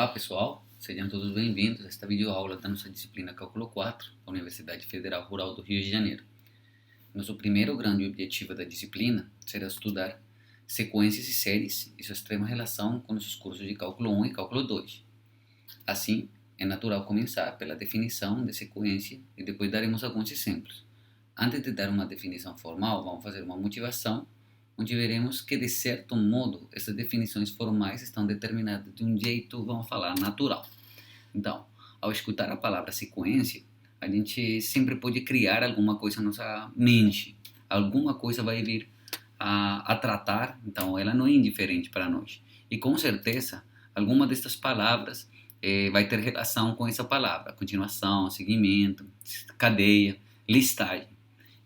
Olá pessoal, sejam todos bem-vindos a esta videoaula da nossa disciplina Cálculo 4 da Universidade Federal Rural do Rio de Janeiro. Nosso primeiro grande objetivo da disciplina será estudar sequências e séries e sua extrema relação com nossos cursos de Cálculo 1 e Cálculo 2. Assim, é natural começar pela definição de sequência e depois daremos alguns exemplos. Antes de dar uma definição formal, vamos fazer uma motivação onde veremos que, de certo modo, essas definições formais estão determinadas de um jeito, vamos falar, natural. Então, ao escutar a palavra sequência, a gente sempre pode criar alguma coisa na nossa mente. Alguma coisa vai vir a tratar, então ela não é indiferente para nós. E com certeza, alguma destas palavras vai ter relação com essa palavra. Continuação, seguimento, cadeia, listagem.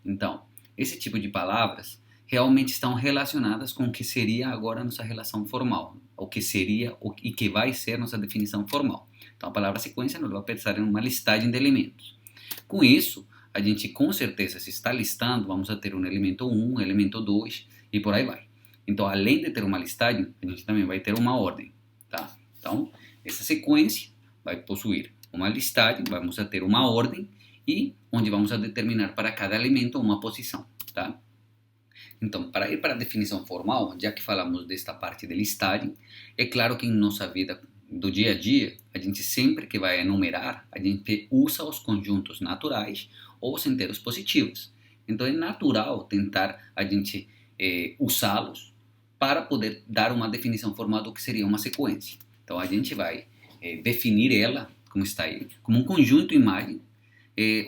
Então, esse tipo de palavras realmente estão relacionadas com o que seria agora a nossa relação formal, o que seria e que vai ser nossa definição formal. Então, a palavra sequência nos vai pensar em uma listagem de elementos. Com isso, a gente com certeza, se está listando, vamos a ter um elemento 1, um elemento 2 e por aí vai. Então, além de ter uma listagem, a gente também vai ter uma ordem. Tá? Então, essa sequência vai possuir uma listagem, vamos a ter uma ordem e onde vamos a determinar para cada elemento uma posição. Tá? Então, para ir para a definição formal, já que falamos desta parte de listagem, é claro que em nossa vida do dia a dia, a gente sempre que vai enumerar, a gente usa os conjuntos naturais ou os inteiros positivos. Então, é natural tentar a gente usá-los para poder dar uma definição formal do que seria uma sequência. Então, a gente vai definir ela, como está aí, como um conjunto imagem,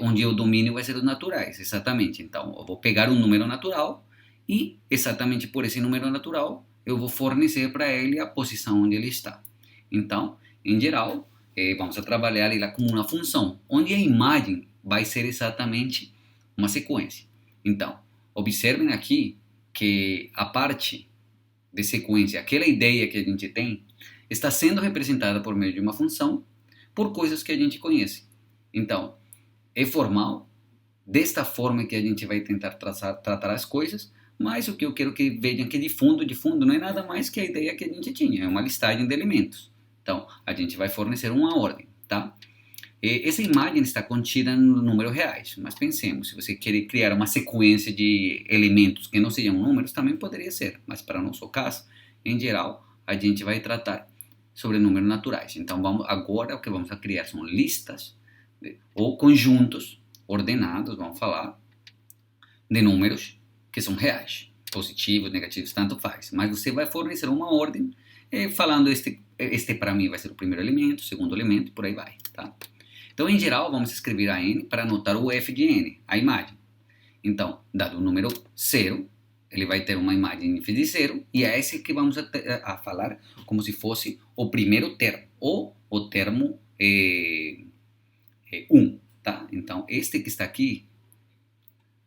onde o domínio vai ser os naturais, exatamente. Então, eu vou pegar um número natural e, exatamente por esse número natural, eu vou fornecer para ele a posição onde ele está. Então, em geral, vamos a trabalhar ela como uma função, onde a imagem vai ser exatamente uma sequência. Então, observem aqui que a parte de sequência, aquela ideia que a gente tem, está sendo representada por meio de uma função por coisas que a gente conhece. Então, é formal, desta forma que a gente vai tentar tratar as coisas, mas o que eu quero que vejam que de fundo não é nada mais que a ideia que a gente tinha, é uma listagem de elementos. Então, a gente vai fornecer uma ordem, tá? Essa imagem está contida no número reais, mas pensemos, se você querer criar uma sequência de elementos que não sejam números, também poderia ser, mas para o nosso caso, em geral, a gente vai tratar sobre números naturais. Então, agora o que vamos a criar são listas ou conjuntos ordenados, vamos falar, de números que são reais, positivos, negativos, tanto faz. Mas você vai fornecer uma ordem falando este para mim vai ser o primeiro elemento, o segundo elemento, e por aí vai. Tá? Então, em geral, vamos escrever a n para anotar o f de n, a imagem. Então, dado o número 0, ele vai ter uma imagem f de 0, e é esse que vamos a falar como se fosse o primeiro termo, ou o termo 1. Tá? Então, este que está aqui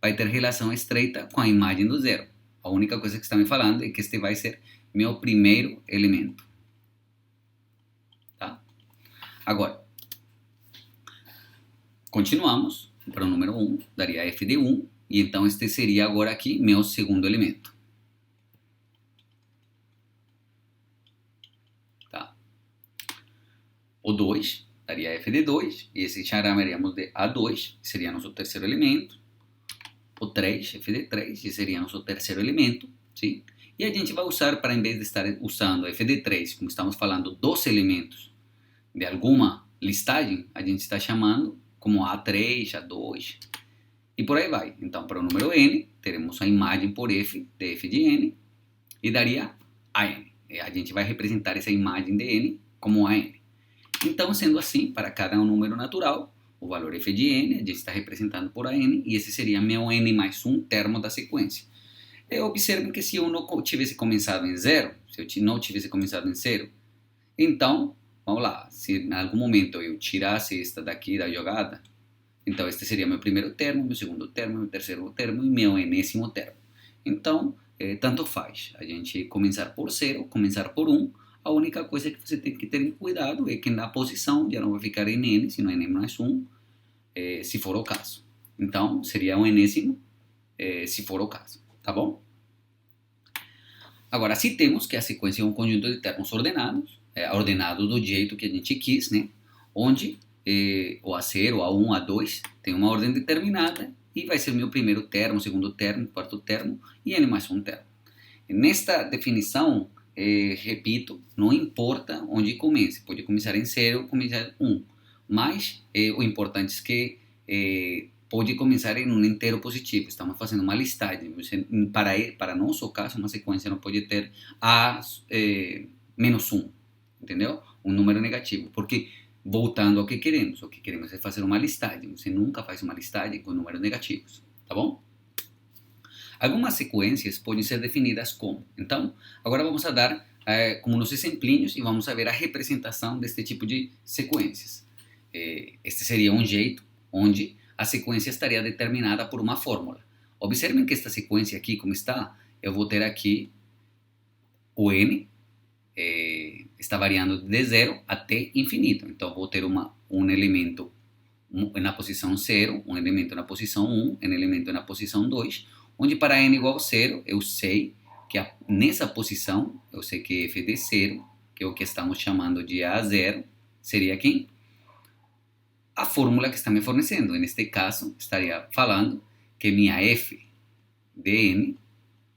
vai ter relação estreita com a imagem do 0. A única coisa que está me falando é que este vai ser meu primeiro elemento. Tá? Agora, continuamos para o número 1, daria f de 1, e então este seria agora aqui meu segundo elemento. Tá? O 2 daria f de 2, e esse chamaríamos de A2, que seria nosso terceiro elemento. O 3, f de 3, e seria nosso terceiro elemento. Sim? E a gente vai usar, para em vez de estar usando f de 3, como estamos falando dos elementos de alguma listagem, a gente está chamando como A3, A2, e por aí vai. Então, para o número n, teremos a imagem por f, de f de n, e daria AN. A gente vai representar essa imagem de n como AN. Então, sendo assim, para cada número natural, o valor f de n, a gente está representando por AN, e esse seria meu n mais 1 termo da sequência. Observem que se eu não tivesse começado em 0, se eu não tivesse começado em 0, então, vamos lá, se em algum momento eu tirasse esta daqui da jogada, então este seria meu primeiro termo, meu segundo termo, meu terceiro termo e meu enésimo termo. Então, tanto faz, a gente começar por 0, começar por 1, a única coisa que você tem que ter em cuidado é que na posição já não vai ficar em n, sino n mais 1, se for o caso. Então, seria um enésimo, se for o caso. Tá bom? Agora, se temos que a sequência é um conjunto de termos ordenados, ordenado do jeito que a gente quis, né? Onde o A0, A1, A2 tem uma ordem determinada e vai ser o meu primeiro termo, segundo termo, quarto termo e N mais um termo. Nesta definição, repito, não importa onde comece, pode começar em 0, começar em 1, mas o importante é que pode começar em um inteiro positivo. Estamos fazendo uma listagem. Para nosso caso, uma sequência não pode ter A menos 1, entendeu? Um número negativo, porque voltando ao que queremos é fazer uma listagem. Você nunca faz uma listagem com números negativos, tá bom? Algumas sequências podem ser definidas como. Então, agora vamos a dar como nos exemplinhos e vamos a ver a representação deste tipo de sequências. Este seria um jeito onde a sequência estaria determinada por uma fórmula. Observem que esta sequência aqui, como está, eu vou ter aqui o n, está variando de 0 até infinito. Então, vou ter um elemento na posição 0, um elemento na posição 1, um elemento na posição 2, onde para n igual a 0, eu sei que nessa posição, eu sei que f de 0, que é o que estamos chamando de A0, seria quem? A fórmula que está me fornecendo. Neste caso, estaria falando que minha f de n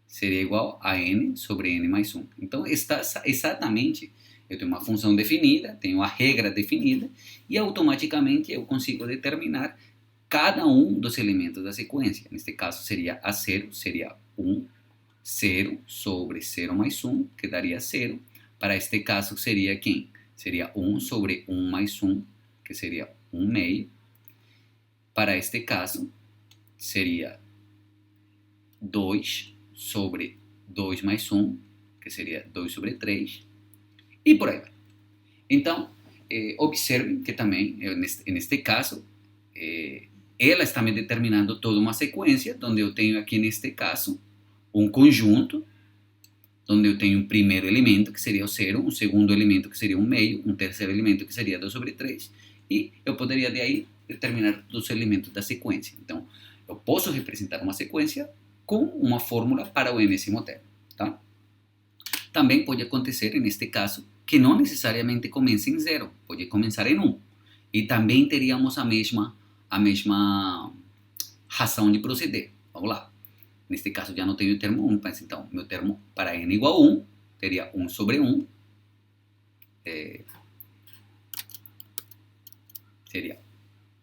seria igual a n sobre n mais 1. Então, está exatamente, eu tenho uma função definida, tenho a regra definida, e automaticamente eu consigo determinar cada um dos elementos da sequência. Neste caso, seria A0, seria 1, 0 sobre 0 mais 1, que daria 0. Para este caso, seria quem? Seria 1 sobre 1 mais 1, que seria 1 meio. Para este caso, seria 2 sobre 2 mais 1, que seria 2 sobre 3, e por aí vai. Então, observem que também, neste caso, ela está me determinando toda uma sequência, onde eu tenho aqui, neste caso, um conjunto, onde eu tenho um primeiro elemento, que seria o 0, um segundo elemento, que seria 1 meio, um terceiro elemento, que seria 2 sobre 3, e eu poderia, de aí, determinar os elementos da sequência. Então, eu posso representar uma sequência com uma fórmula para o enésimo termo, tá? Também pode acontecer, neste caso, que não necessariamente comece em 0, pode começar em 1. E também teríamos a mesma razão de proceder. Vamos lá. Neste caso já não tenho o termo 1, mas então meu termo para n igual a 1 teria 1 sobre 1. Seria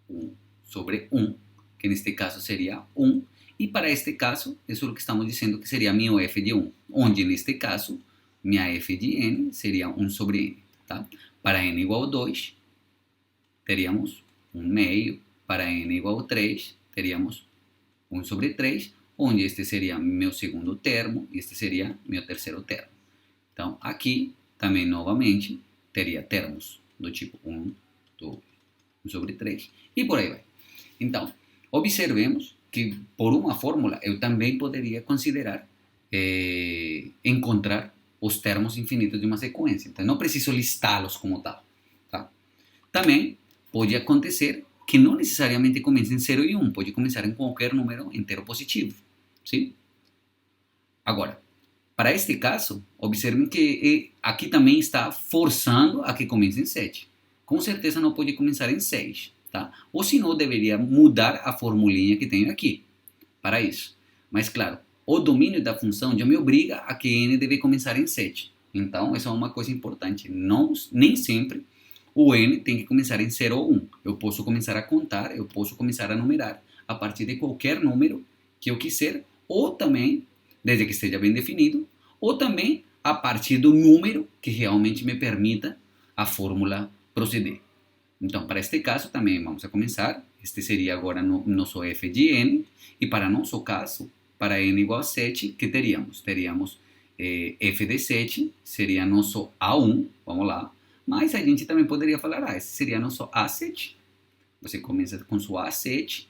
1 sobre 1, que neste caso seria 1. E para este caso, isso é o que estamos dizendo que seria meu f de 1, onde neste caso, minha f de n seria 1 sobre n. Tá? Para n igual a 2, teríamos 1 meio. Para n igual a 3, teríamos 1 sobre 3, onde este seria meu segundo termo e este seria meu terceiro termo. Então, aqui, também, novamente, teria termos do tipo 1, 2, 1 sobre 3, e por aí vai. Então, observemos que, por uma fórmula, eu também poderia considerar encontrar os termos infinitos de uma sequência. Então, não preciso listá-los como tal. Tá? Também pode acontecer que não necessariamente comece em 0 e 1, pode começar em qualquer número inteiro positivo. Sim? Agora, para este caso, observem que aqui também está forçando a que comece em 7. Com certeza não pode começar em 6. Tá? Ou senão deveria mudar a formulinha que tenho aqui para isso. Mas claro, o domínio da função já me obriga a que n deve começar em 7. Então, essa é uma coisa importante. Nem sempre o n tem que começar em 0 ou 1. Eu posso começar a contar, eu posso começar a numerar a partir de qualquer número que eu quiser, ou também, desde que esteja bem definido, ou também a partir do número que realmente me permita a fórmula proceder. Então, para este caso também vamos a começar. Este seria agora nosso f de n. E para nosso caso, para n igual a 7, que teríamos? Teríamos f de 7, seria nosso A1, vamos lá. Mas a gente também poderia falar, esse seria nosso A7. Você começa com seu A7,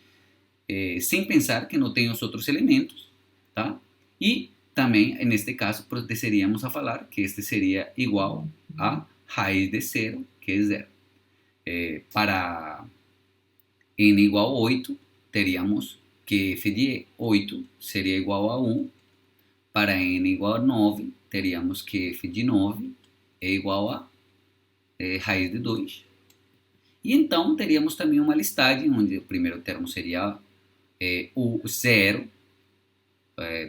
sem pensar que não tem os outros elementos, tá? E também, neste caso, procederíamos a falar que este seria igual a raiz de 0, que é 0. Para n igual a 8, teríamos que f de 8 seria igual a 1. Para n igual a 9, teríamos que f de 9 é igual a raiz de 2. E então teríamos também uma listagem, onde o primeiro termo seria o zero.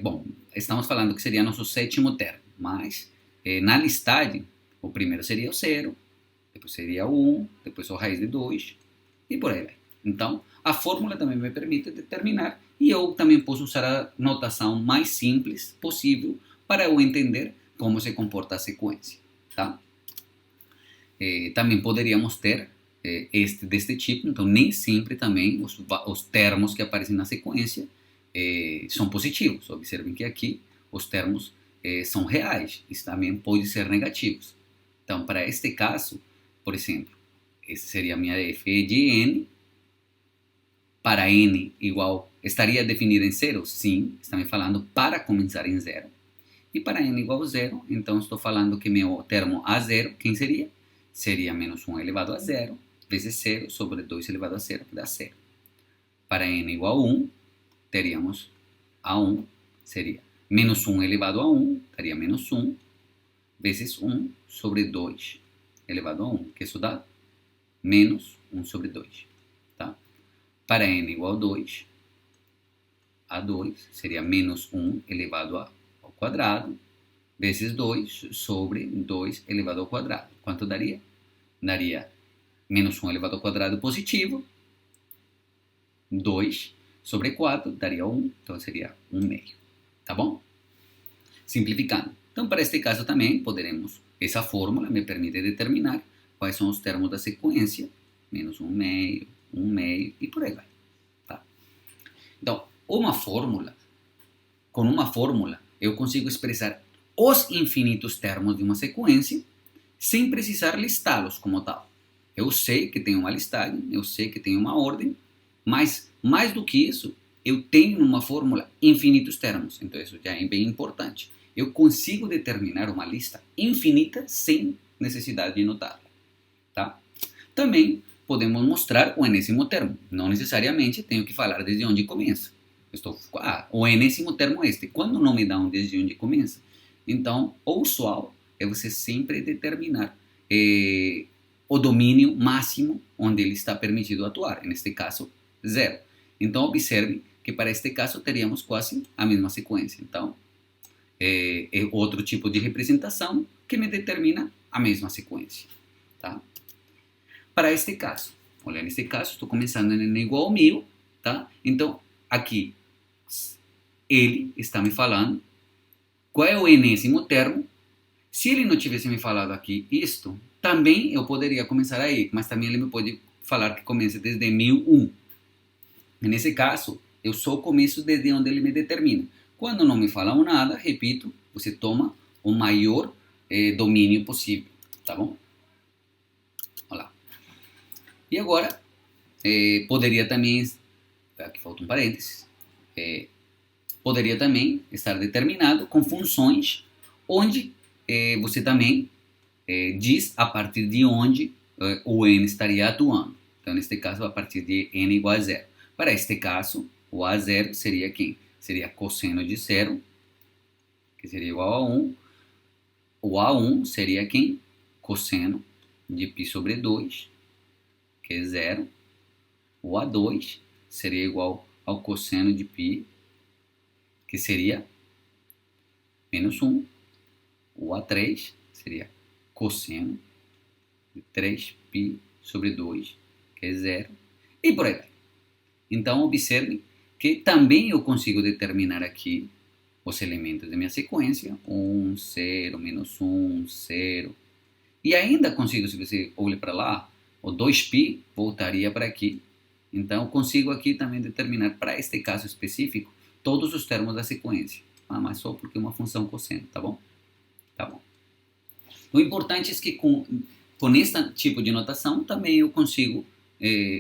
Bom, estamos falando que seria nosso sétimo termo, mas na listagem, o primeiro seria o zero, depois seria o 1, depois a raiz de 2, e por aí vai. Então, a fórmula também me permite determinar, e eu também posso usar a notação mais simples possível para eu entender como se comporta a sequência. Tá? Também poderíamos ter deste tipo, então nem sempre também os termos que aparecem na sequência são positivos. Observem que aqui os termos são reais, isso também pode ser negativos. Então, para este caso, por exemplo, essa seria a minha f de n. Para n igual, estaria definida em zero? Sim, estamos falando para começar em zero. E para n igual a zero, então estou falando que meu termo a0, quem seria? Seria menos 1 elevado a zero, vezes 0 sobre 2 elevado a zero, que dá 0. Para n igual a 1, teríamos a1, seria menos 1 elevado a 1, daria menos 1, vezes 1 sobre 2 elevado a 1, que isso dá menos 1 sobre 2. Tá? Para n igual a 2, a2 seria menos 1 elevado ao quadrado, vezes 2 sobre 2 elevado ao quadrado. Quanto daria? Daria menos 1 elevado ao quadrado positivo, 2 sobre 4 daria 1, então seria 1 meio. Tá bom? Simplificando. Então, para este caso também, poderemos, essa fórmula me permite determinar quais são os termos da sequência, menos 1 meio, 1 meio e por aí vai. Tá? Então, com uma fórmula, eu consigo expressar os infinitos termos de uma sequência sem precisar listá-los como tal. Eu sei que tem uma listagem, eu sei que tem uma ordem, mas mais do que isso, eu tenho numa fórmula infinitos termos. Então isso já é bem importante. Eu consigo determinar uma lista infinita sem necessidade de notá-la. Tá? Também podemos mostrar o enésimo termo. Não necessariamente tenho que falar desde onde começa. O enésimo termo é este. Quando não me dão desde onde começa? Então, o usual é você sempre determinar o domínio máximo onde ele está permitido atuar. Neste caso, 0. Então, observe que para este caso teríamos quase a mesma sequência. Então, é outro tipo de representação que me determina a mesma sequência. Tá? Para este caso, olha, neste caso, estou começando em n igual a 1000. Tá? Então, aqui, ele está me falando qual é o enésimo termo. Se ele não tivesse me falado aqui isto, também eu poderia começar aí, mas também ele me pode falar que começa desde 1001. Nesse caso, eu só começo desde onde ele me determina. Quando não me falam nada, repito, você toma o maior domínio possível, tá bom? Olha lá. E agora, poderia também, aqui falta um parênteses, poderia também estar determinado com funções onde você também diz a partir de onde o n estaria atuando. Então, neste caso, a partir de n igual a 0. Para este caso, o a0 seria quem? Seria cosseno de 0, que seria igual a 1. O a1 seria quem? Cosseno de π sobre 2, que é 0. O a2 seria igual ao cosseno de π, que seria menos 1. O a3 seria cosseno de 3π sobre 2, que é 0. E por aí vai. Então, observe que também eu consigo determinar aqui os elementos da minha sequência. 1, 0, menos 1, 0. E ainda consigo, se você olha para lá, o 2π voltaria para aqui. Então, eu consigo aqui também determinar, para este caso específico, todos os termos da sequência. Mas só porque é uma função cosseno, tá bom? Tá bom. O importante é que com este tipo de notação também eu consigo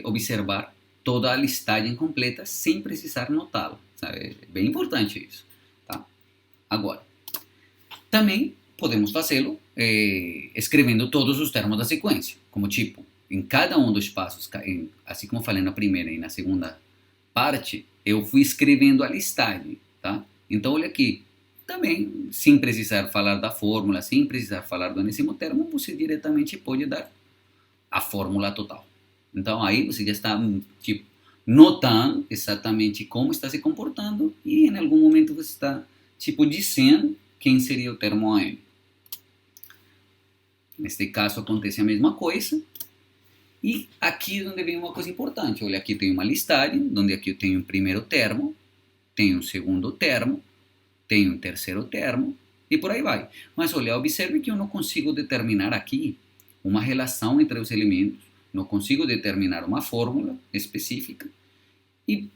observar toda a listagem completa sem precisar notá-la. É bem importante isso. Tá? Agora, também podemos fazê-lo escrevendo todos os termos da sequência, como tipo, em cada um dos passos, assim como falei na primeira e na segunda parte, eu fui escrevendo a listagem. Tá? Então, olha aqui, também, sem precisar falar da fórmula, sem precisar falar do enésimo termo, você diretamente pode dar a fórmula total. Então aí você já está tipo, notando exatamente como está se comportando e em algum momento você está tipo dizendo quem seria o termo AM. Neste caso acontece a mesma coisa. E aqui é onde vem uma coisa importante. Olha, aqui tem uma listagem, onde aqui eu tenho o primeiro termo, tenho o segundo termo, tenho um terceiro termo, e por aí vai. Mas olha, observe que eu não consigo determinar aqui uma relação entre os elementos, não consigo determinar uma fórmula específica, e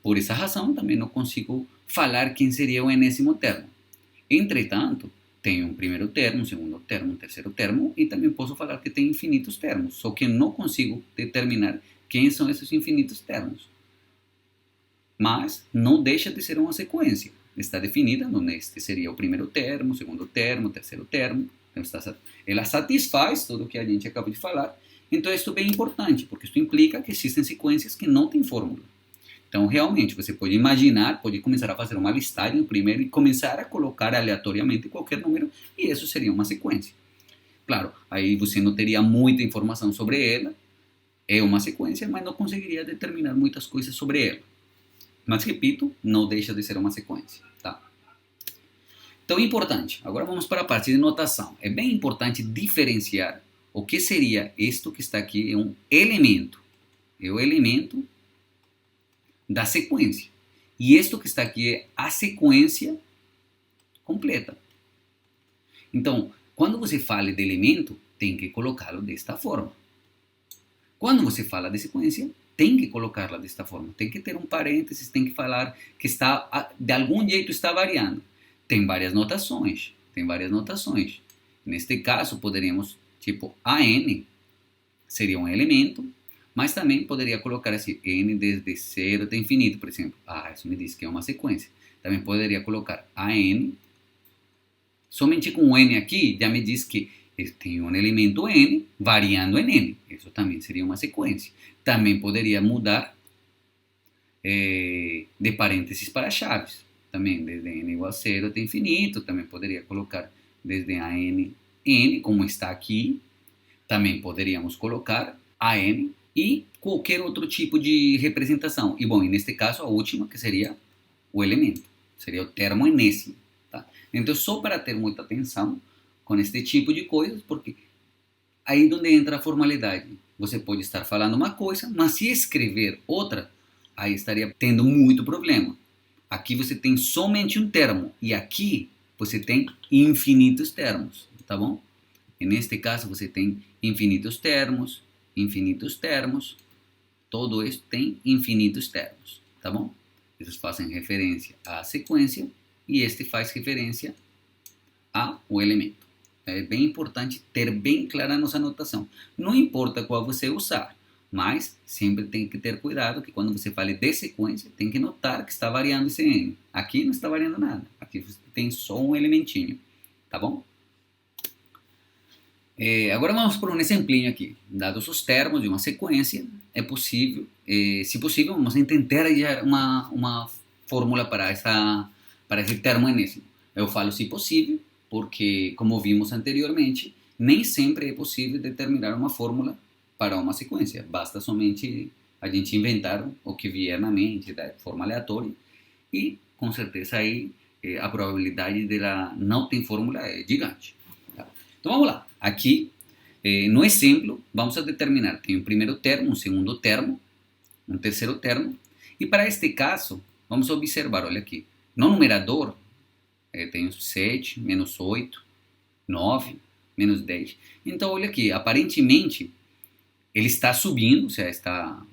por essa razão também não consigo falar quem seria o enésimo termo. Entretanto, tenho um primeiro termo, um segundo termo, um terceiro termo, e também posso falar que tem infinitos termos, só que não consigo determinar quem são esses infinitos termos. Mas não deixa de ser uma sequência. Está definida, onde este seria o primeiro termo, o segundo termo, o terceiro termo. Então, ela satisfaz tudo o que a gente acabou de falar. Então, isso é bem importante, porque isso implica que existem sequências que não têm fórmula. Então, realmente, você pode imaginar, pode começar a fazer uma listagem primeiro e começar a colocar aleatoriamente qualquer número, e isso seria uma sequência. Claro, aí você não teria muita informação sobre ela, é uma sequência, mas não conseguiria determinar muitas coisas sobre ela. Mas, repito, não deixa de ser uma sequência. Tá? Então, importante. Agora vamos para a parte de notação. É bem importante diferenciar o que seria isto que está aqui, é um elemento. É o elemento da sequência. E isto que está aqui é a sequência completa. Então, quando você fala de elemento, tem que colocá-lo desta forma. Quando você fala de sequência, tem que colocá-la desta forma. Tem que ter um parênteses, tem que falar que está, de algum jeito está variando. Tem várias notações. Neste caso, poderíamos, tipo, AN seria um elemento, mas também poderia colocar assim, n desde 0 até infinito, por exemplo. Isso me diz que é uma sequência. Também poderia colocar AN. Somente com o n aqui, já me diz que tem um elemento n variando em n. Isso também seria uma sequência. Também poderia mudar de parênteses para chaves. Também desde n igual a 0 até infinito. Também poderia colocar desde a n, como está aqui. Também poderíamos colocar a n e qualquer outro tipo de representação. E bom, neste caso a última, que seria o elemento, seria o termo enésimo. Tá? Então, só para ter muita atenção com este tipo de coisas, porque aí é onde entra a formalidade. Você pode estar falando uma coisa, mas se escrever outra, aí estaria tendo muito problema. Aqui você tem somente um termo, e aqui você tem infinitos termos, tá bom? E neste caso você tem infinitos termos, todo isso tem infinitos termos, tá bom? Esses fazem referência à sequência e este faz referência ao elemento. É bem importante ter bem clara a nossa notação. Não importa qual você usar, mas sempre tem que ter cuidado que quando você fale de sequência, tem que notar que está variando esse n. Aqui não está variando nada, aqui você tem só um elementinho, tá bom? Agora vamos por um exemplinho aqui. Dados os termos de uma sequência, é possível, se possível, vamos tentar achar uma fórmula para esse termo enésimo. Eu falo se possível, porque, como vimos anteriormente, nem sempre é possível determinar uma fórmula para uma sequência. Basta somente a gente inventar o que vier na mente, de forma aleatória, e com certeza aí a probabilidade dela não ter fórmula é gigante. Tá? Então vamos lá. Aqui, no exemplo, vamos a determinar, tem um primeiro termo, um segundo termo, um terceiro termo, e para este caso, vamos observar, olha aqui, no numerador, tenho 7, menos 8, 9, menos 10. Então, olha aqui, aparentemente, ele está subindo, ou seja, está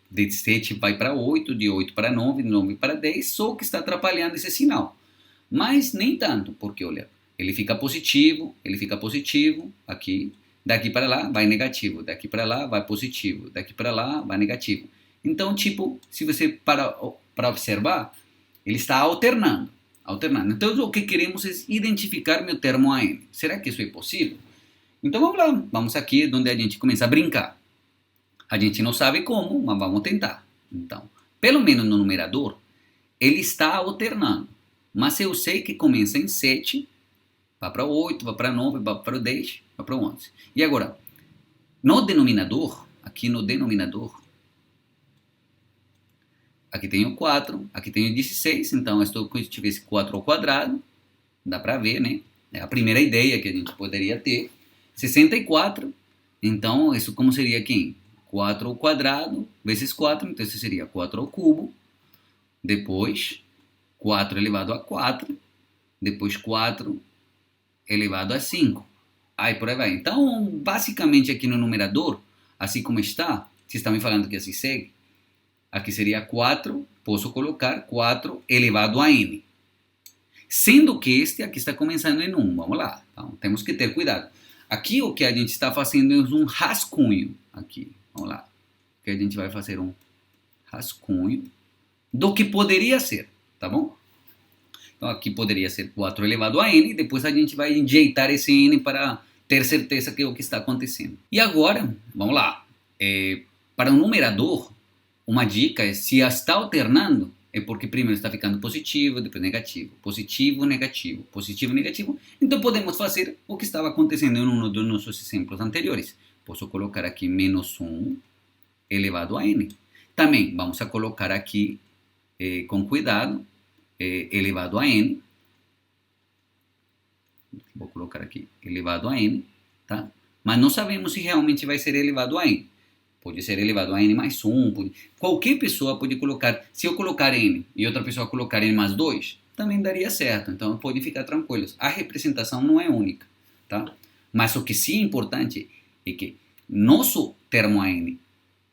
de 7 vai para 8, de 8 para 9, de 9 para 10, só que está atrapalhando esse sinal. Mas nem tanto, porque, olha, ele fica positivo, aqui, daqui para lá vai negativo, daqui para lá vai positivo, daqui para lá vai negativo. Então, tipo, se você para observar, ele está alternando. Então, o que queremos é identificar meu termo AN. Será que isso é possível? Então, vamos lá. Vamos aqui onde a gente começa a brincar. A gente não sabe como, mas vamos tentar. Então, pelo menos no numerador, ele está alternando. Mas eu sei que começa em 7, vai para 8, vai para 9, vai para 10, vai para 11. E agora, No denominador, aqui no denominador, aqui tenho 4, aqui tenho 16, então se eu tivesse 4 ao quadrado, dá para ver, né? É a primeira ideia que a gente poderia ter. 64, então isso como seria quem? 4 ao quadrado vezes 4, então isso seria 4 ao cubo, depois 4 elevado a 4, depois 4 elevado a 5. Aí por aí vai. Então, basicamente aqui no numerador, assim como está, se está me falando que assim segue, aqui seria 4, posso colocar 4 elevado a n. Sendo que este aqui está começando em 1. Vamos lá. Então, temos que ter cuidado. Aqui o que a gente está fazendo é um rascunho. Aqui, vamos lá. Que a gente vai fazer um rascunho do que poderia ser, tá bom? Então aqui poderia ser 4 elevado a n, depois a gente vai enjeitar esse n para ter certeza que é o que está acontecendo. E agora, vamos lá, para o numerador, uma dica é, se está alternando, é porque primeiro está ficando positivo, depois negativo, positivo, negativo, positivo, negativo. Então podemos fazer o que estava acontecendo em um dos nossos exemplos anteriores. Posso colocar aqui menos 1 elevado a n. Também vamos a colocar aqui, com cuidado, elevado a n. Vou colocar aqui elevado a n, tá? Mas não sabemos se realmente vai ser elevado a n. Pode ser elevado a n mais 1. Qualquer pessoa pode colocar. Se eu colocar n e outra pessoa colocar n mais 2, também daria certo. Então, pode ficar tranquilos. A representação não é única, tá? Mas o que sim é importante é que nosso termo a n,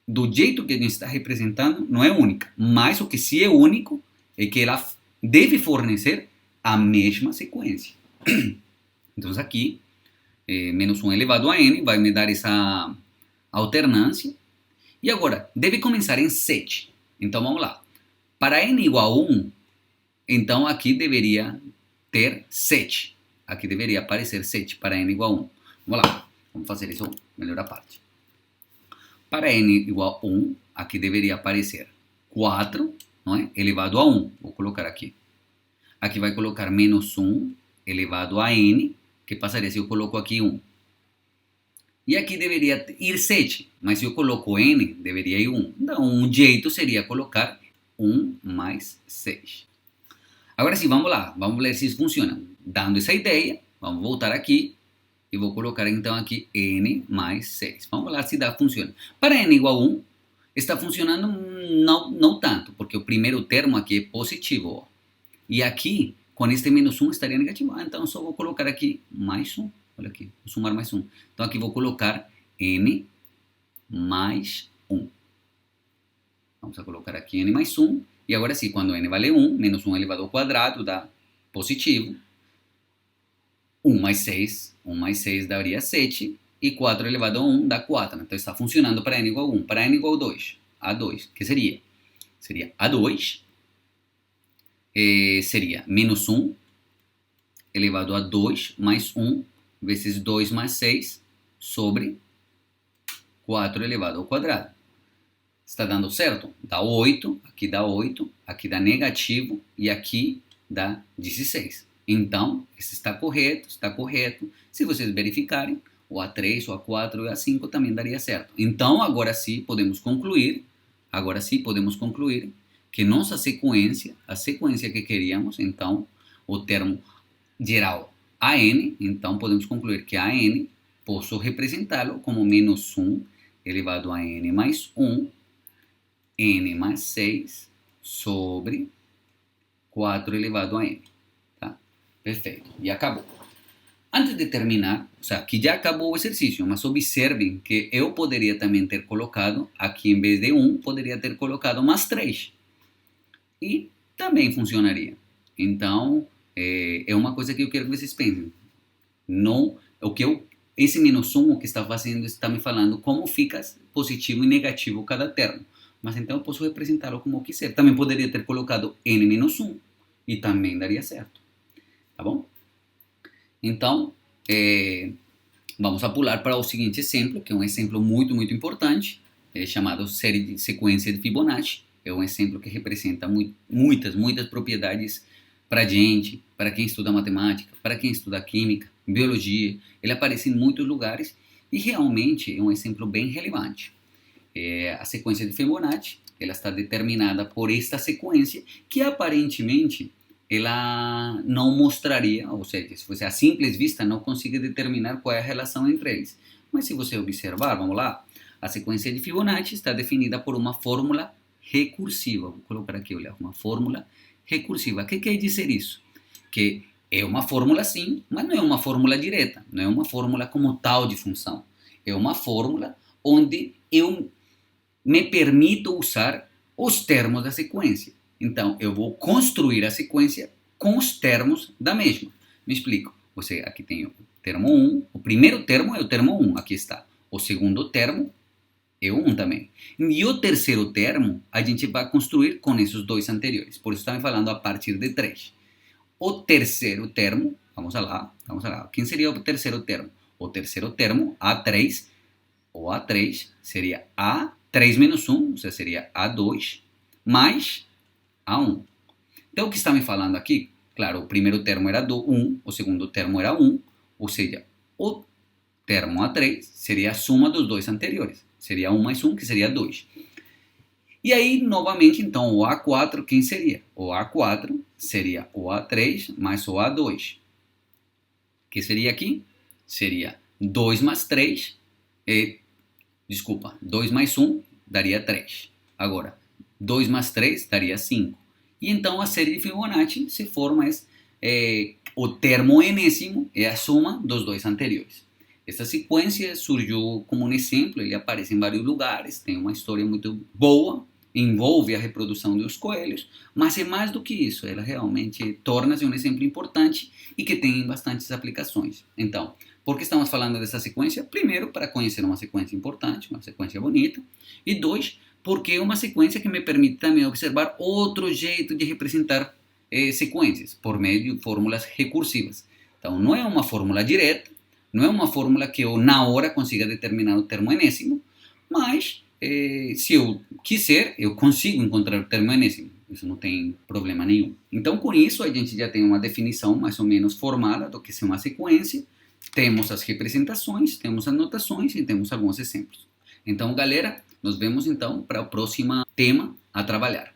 do jeito que a gente está representando, não é única. Mas o que sim é único é que ela deve fornecer a mesma sequência. Então, aqui, menos 1 elevado a n vai me dar essa alternância. E agora, deve começar em 7. Então, vamos lá. Para n igual a 1, então aqui deveria ter 7. Aqui deveria aparecer 7 para n igual a 1. Vamos lá. Vamos fazer isso melhor a parte. Para n igual a 1, aqui deveria aparecer 4, não é? Elevado a 1. Vou colocar aqui. Aqui vai colocar menos 1 elevado a n. Que passaria se eu coloco aqui 1? E aqui deveria ir 7, mas se eu coloco n, deveria ir 1. Então, um jeito seria colocar 1 mais 6. Agora sim, vamos lá. Vamos ver se isso funciona. Dando essa ideia, vamos voltar aqui e vou colocar então aqui n mais 6. Vamos lá se funciona. Para n igual a 1, está funcionando não tanto, porque o primeiro termo aqui é positivo. Ó. E aqui, com este menos 1, estaria negativo. Então, só vou colocar aqui mais 1. Olha aqui, vou somar mais 1. Então, aqui vou colocar n mais 1. Vamos a colocar aqui n mais 1. E agora sim, quando n vale 1, menos 1 elevado ao quadrado dá positivo. 1 mais 6 daria 7. E 4 elevado a 1 dá 4. Então, está funcionando para n igual a 1. Para n igual a 2, A2, que seria? Seria A2, seria menos 1 elevado a 2 mais 1 vezes 2 mais 6 sobre 4 elevado ao quadrado. Está dando certo? Dá 8, aqui dá negativo e aqui dá 16. Então, esse está correto. Se vocês verificarem, o A3, o A4 e o A5 também daria certo. Então, agora sim podemos concluir que nossa sequência, a sequência que queríamos, então, o termo geral AN, então podemos concluir que AN posso representá-lo como menos 1 elevado a n mais 1, n mais 6 sobre 4 elevado a n. Tá? Perfeito. E acabou. Antes de terminar, ou seja, aqui já acabou o exercício, mas observem que eu poderia também ter colocado, aqui em vez de 1, poderia ter colocado mais 3. E também funcionaria. Então, é uma coisa que eu quero que vocês pensem. Não, esse menos 1, o que está fazendo, está me falando como fica positivo e negativo cada termo. Mas então eu posso representá-lo como eu quiser. Também poderia ter colocado n menos 1 e também daria certo. Tá bom? Então, vamos a pular para o seguinte exemplo, que é um exemplo muito, muito importante, chamado sequência de Fibonacci. É um exemplo que representa muitas propriedades para a gente, para quem estuda matemática, para quem estuda química, biologia. Ele aparece em muitos lugares E realmente é um exemplo bem relevante. A sequência de Fibonacci, ela está determinada por esta sequência que aparentemente ela não mostraria, ou seja, se você a simples vista não consegue determinar qual é a relação entre eles. Mas se você observar, vamos lá, a sequência de Fibonacci está definida por uma fórmula recursiva. Vou colocar aqui, olha, uma fórmula recursiva. O que quer dizer isso? Que é uma fórmula sim, mas não é uma fórmula direta, não é uma fórmula como tal de função. É uma fórmula onde eu me permito usar os termos da sequência. Então, eu vou construir a sequência com os termos da mesma. Me explico. Você aqui tem o termo 1, o primeiro termo é o termo 1, aqui está. O segundo termo é o 1 também. E o terceiro termo, a gente vai construir com esses dois anteriores. Por isso, estamos falando a partir de 3. O terceiro termo, vamos lá. Quem seria o terceiro termo? O terceiro termo, A3, o A3 seria A3 menos 1, ou seja, seria A2, mais A1. Então, o que está me falando aqui? Claro, o primeiro termo era 1, o segundo termo era 1, ou seja, o termo A3 seria a soma dos dois anteriores. Seria 1 mais 1, que seria 2. E aí, novamente, então, o A4, quem seria? O A4 seria o A3 mais o A2. O que seria aqui? Seria 2 mais 3, 2 mais 1 daria 3. Agora, 2 mais 3 daria 5. E então a série de Fibonacci se forma, o termo enésimo é a soma dos dois anteriores. Essa sequência surgiu como um exemplo, ele aparece em vários lugares, tem uma história muito boa, envolve a reprodução dos coelhos, mas é mais do que isso, ela realmente torna-se um exemplo importante e que tem bastantes aplicações. Então, por que estamos falando dessa sequência? Primeiro, para conhecer uma sequência importante, uma sequência bonita, e dois, porque é uma sequência que me permite também observar outro jeito de representar sequências, por meio de fórmulas recursivas. Então, não é uma fórmula direta, não é uma fórmula que eu, na hora, consiga determinar o termo enésimo, mas, se eu quiser, eu consigo encontrar o termo enésimo. Isso não tem problema nenhum. Então, com isso, a gente já tem uma definição mais ou menos formada do que é uma sequência. Temos as representações, temos as notações e temos alguns exemplos. Então, galera, nos vemos então para o próximo tema a trabalhar.